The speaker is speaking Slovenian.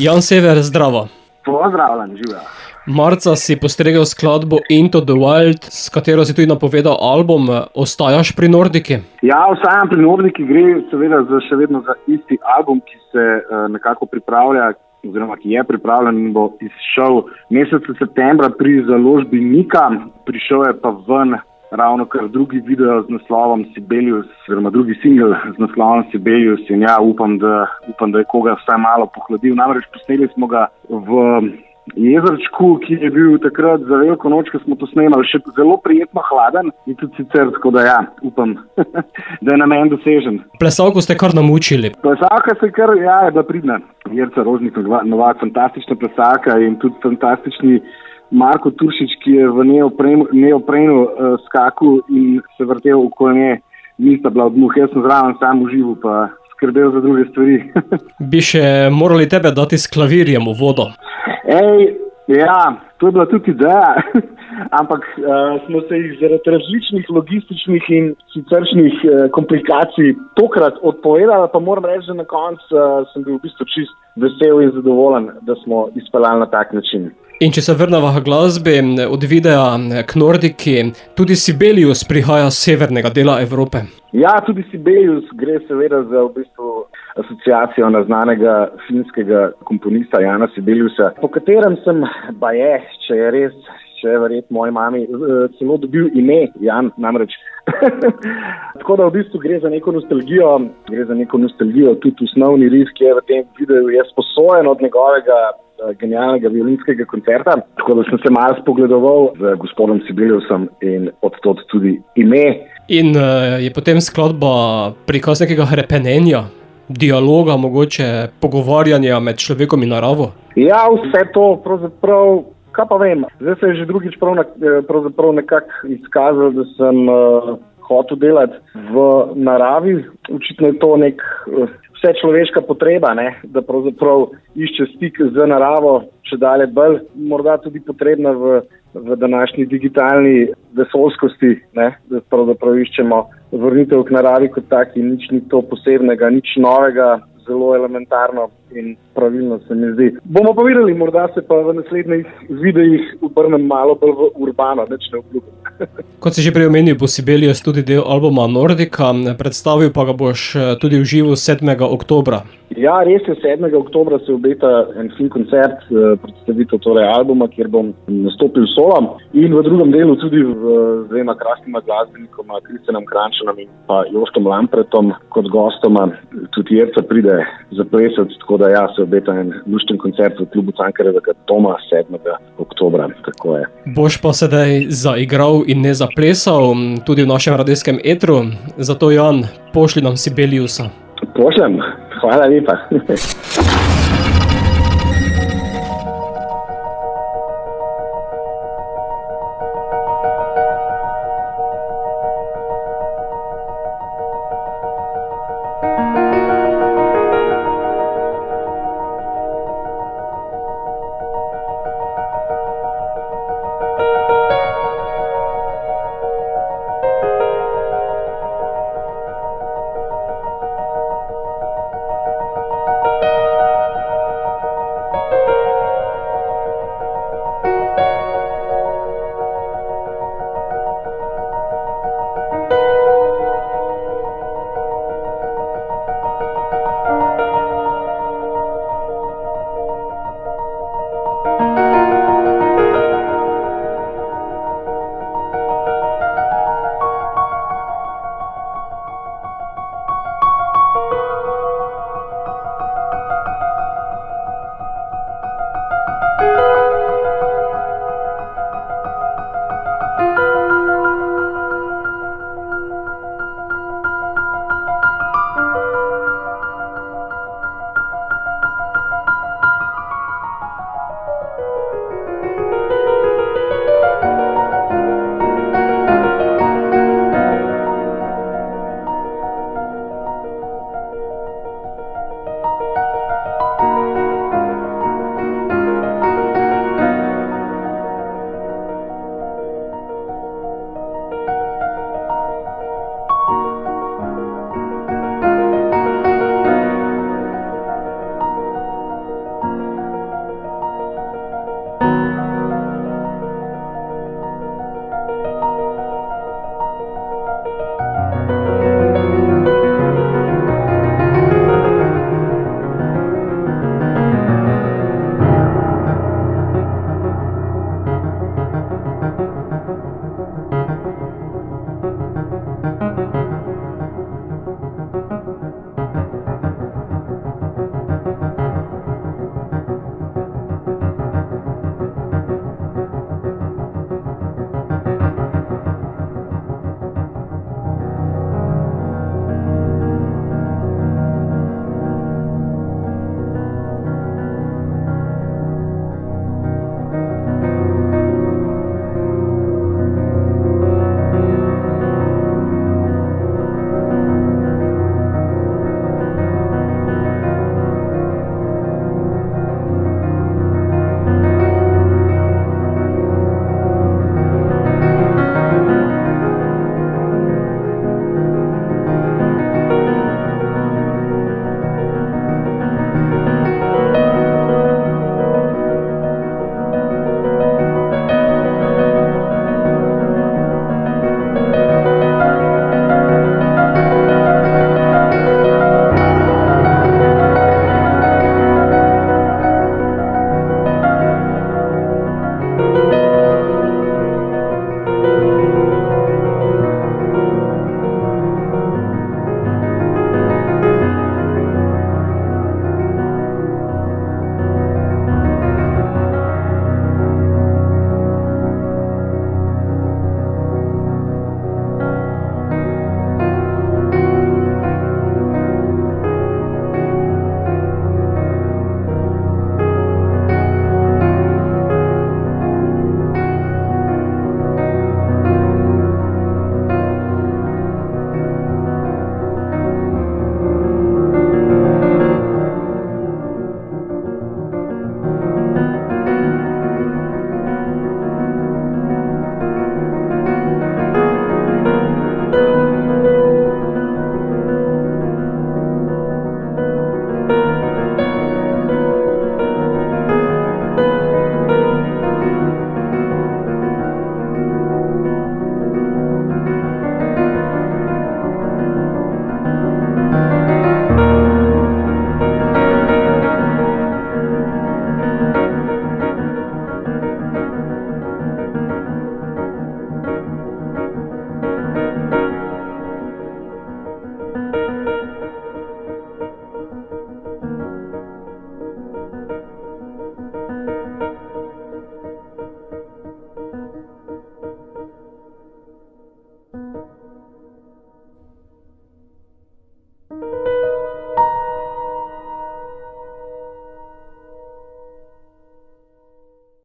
Jan Sever, zdravo. Pozdravljen, živo. Marca si postregel skladbo Into the Wild, s katero si tudi napovedal album. Ostajaš pri Nordiki? Ja, ostajam pri Nordiki, gre seveda še vedno za isti album, ki se nekako pripravlja, oziroma ki je pripravljen in bo izšel meseca septembra pri založbi Nika. Prišel je pa ven ravno kar drugi video z naslovom Sibelius, oziroma drugi singel z naslovom Sibelius in ja, upam, da je koga vsaj malo pohladil. Namreč posneli smo ga v Jezerčku, ki je bil takrat za veliko noč, ko smo to snemali, še zelo prijetno hladen in tudi sicer, tako da ja, upam, da je namen dosežen. Plesalko ste kar namučili. Plesalka se kar, ja, je bila pridna. Jerca Rožnik, Novak, fantastična plesalka in tudi fantastični Marko Turšič, ki je v neoprenu skakal in se vrtel okoli nje. Nista bila od muh, jaz sem zraven sam užival pa skrbel za druge stvari. Bi še morali tebe dati s klavirjem v vodo. Ja, to je bila tudi ideja, ampak smo se jih zaradi različnih logističnih in siceršnjih komplikacij tokrat odpovedali, pa moram reči, da na koncu sem bil v bistvu čist vesel in zadovoljen, da smo izpeljali na tak način. In če se vrneva k glasbi, od videa k Nordiki, tudi Sibelius prihaja z severnega dela Evrope. Ja, tudi Sibelius gre seveda za v bistvu asociacijo na znanega finskega komponista Jana Sibeliusa, po katerem sem, če je verjetno moji mami, celo dobil ime Jan, namreč. Tako da v bistvu gre za neko nostalgijo, tudi osnovni riff, ki je v tem videu, je sposojen od njegovega genialnega violinskega koncerta, tako da sem se malo spogledoval z gospodom Sibeliusom in odtod tudi ime. In je potem skladba prikaz nekega hrepenenja, dialoga, mogoče pogovarjanja med človekom in naravo? Ja, vse to pravzaprav, kaj pa vem, zdaj se je že drugič pravzaprav nekako izkazal, da sem hotel delati v naravi. Očitno je to nek vse človeška potreba, ne? Da pravzaprav išče stik z naravo, če dalje bolj, morda tudi potrebna v današnji digitalni vesoljskosti, ne? Da pravzaprav iščemo vrnitev k naravi kot taki, nič ni to posebnega, nič novega, zelo elementarno in pravilno se mi zdi. Bomo pa videli, morda se pa v naslednjih videih obrnem malo bolj v urbano, neč ne obljubim. Kot si že prej omenil, bo Sibelius tudi del albuma Nordica, predstavil pa ga boš tudi v živo 7. oktobra. Ja, res je, 7. oktobra se obeta en fin koncert, predstavitev torej albuma, kjer bom nastopil solo in v drugem delu tudi z dvema krasnima glasbenikoma, Kristjanom Krančanom in pa Joštom Lampretom kot gostoma. Tudi Jerca pride zaplesati, tako da ja, se obeta en lušten koncert v Klubu Cankarjevega doma 7. oktobra, tako je. Boš pa sedaj zaigral in ne zaplesal tudi v našem radijskem etru, zato Jan, pošli nam Sibeliusa. Pošljem, hvala lepa.